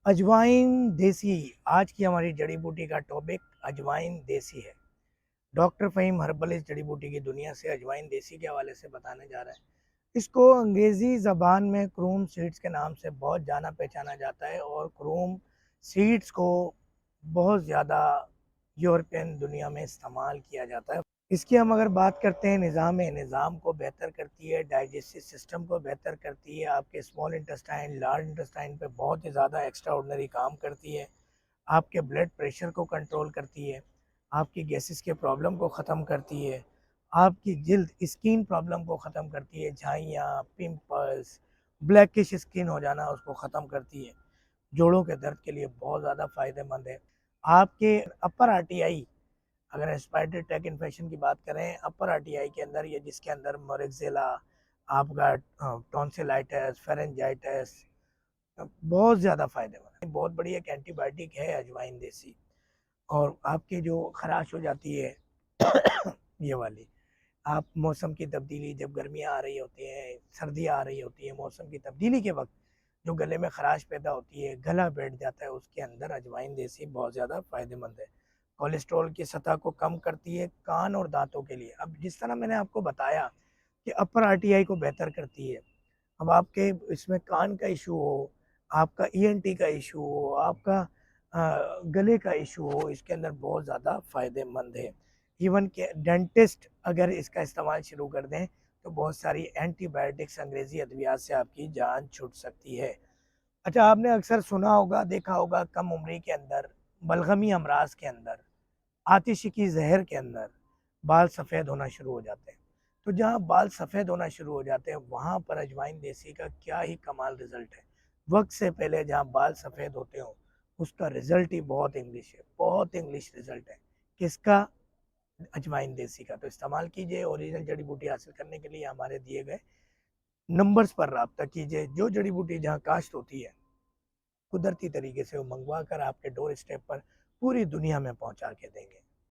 अजवाइन देसी। आज की हमारी जड़ी बूटी का टॉपिक अजवाइन देसी है। डॉक्टर फ़हीम हर्बल इस जड़ी बूटी की दुनिया से अजवाइन देसी के हवाले से बताने जा रहा है। इसको अंग्रेज़ी ज़बान में क्रूम सीड्स के नाम से बहुत जाना पहचाना जाता है और क्रूम सीड्स को बहुत ज़्यादा यूरोपियन दुनिया में इस्तेमाल किया जाता है। इसकी हम अगर बात करते हैं, निज़ाम को बेहतर करती है, डाइजेस्टिव सिस्टम को बेहतर करती है, आपके स्मॉल इंटेस्टाइन, लार्ज इंटेस्टाइन पे बहुत ही ज़्यादा एक्स्ट्रा ऑर्डिनरी काम करती है, आपके ब्लड प्रेशर को कंट्रोल करती है, आपकी गैसेस के प्रॉब्लम को ख़त्म करती है, आपकी जिल्द स्किन प्रॉब्लम को ख़त्म करती है, झाइयाँ, पिंपल्स, ब्लैकिश स्किन हो जाना उसको ख़त्म करती है। जोड़ों के दर्द के लिए बहुत ज़्यादा फ़ायदेमंद है। आपके अपर आरटीआई, अगर रेस्पिरेटरी ट्रैक इन्फेक्शन की बात करें, अपर आरटीआई के अंदर ये जिसके अंदर मोरेक्सिला, आपका टॉन्सिलाइटिस, फेरेंजाइटिस, बहुत ज़्यादा फ़ायदेमंद है। बहुत बड़ी एक एंटीबायोटिक है अजवाइन देसी। और आपकी जो खराश हो जाती है ये वाली, आप मौसम की तब्दीली, जब गर्मियाँ आ रही होती हैं, सर्दियाँ आ रही होती हैं, मौसम की तब्दीली के वक्त जो गले में खराश पैदा होती है, गला बैठ जाता है, उसके अंदर अजवाइन देसी बहुत ज़्यादा फ़ायदेमंद है। कोलेस्ट्रॉल की सतह को कम करती है, कान और दांतों के लिए। अब जिस तरह मैंने आपको बताया कि अपर आरटीआई को बेहतर करती है, अब आपके इसमें कान का इशू हो, आपका ईएनटी का इशू हो, आपका गले का इशू हो, इसके अंदर बहुत ज़्यादा फ़ायदेमंद है। इवन के डेंटिस्ट अगर इसका इस्तेमाल शुरू कर दें तो बहुत सारी एंटीबायोटिक्स, अंग्रेज़ी अद्वियात से आपकी जान छूट सकती है। अच्छा, आपने अक्सर सुना होगा, देखा होगा, कम उम्री के अंदर, बलगमी अमराज के अंदर, आतिशी की जहर के अंदर बाल सफ़ेद होना शुरू हो जाते हैं। तो जहाँ बाल सफ़ेद होना शुरू हो जाते हैं वहाँ पर अजवाइन देसी का क्या ही कमाल रिज़ल्ट है। वक्त से पहले जहाँ बाल सफ़ेद होते हों उसका रिज़ल्ट ही बहुत इंग्लिश है, बहुत इंग्लिश रिज़ल्ट है। किसका? अजवाइन देसी का। तो इस्तेमाल कीजिए। ओरिजिनल जड़ी बूटी हासिल करने के लिए हमारे दिए गए नंबर्स पर रब्ता कीजिए। जो जड़ी बूटी जहाँ काश्त होती है कुदरती तरीके से वो मंगवा कर आपके डोर स्टेप पर पूरी दुनिया में पहुँचा के देंगे।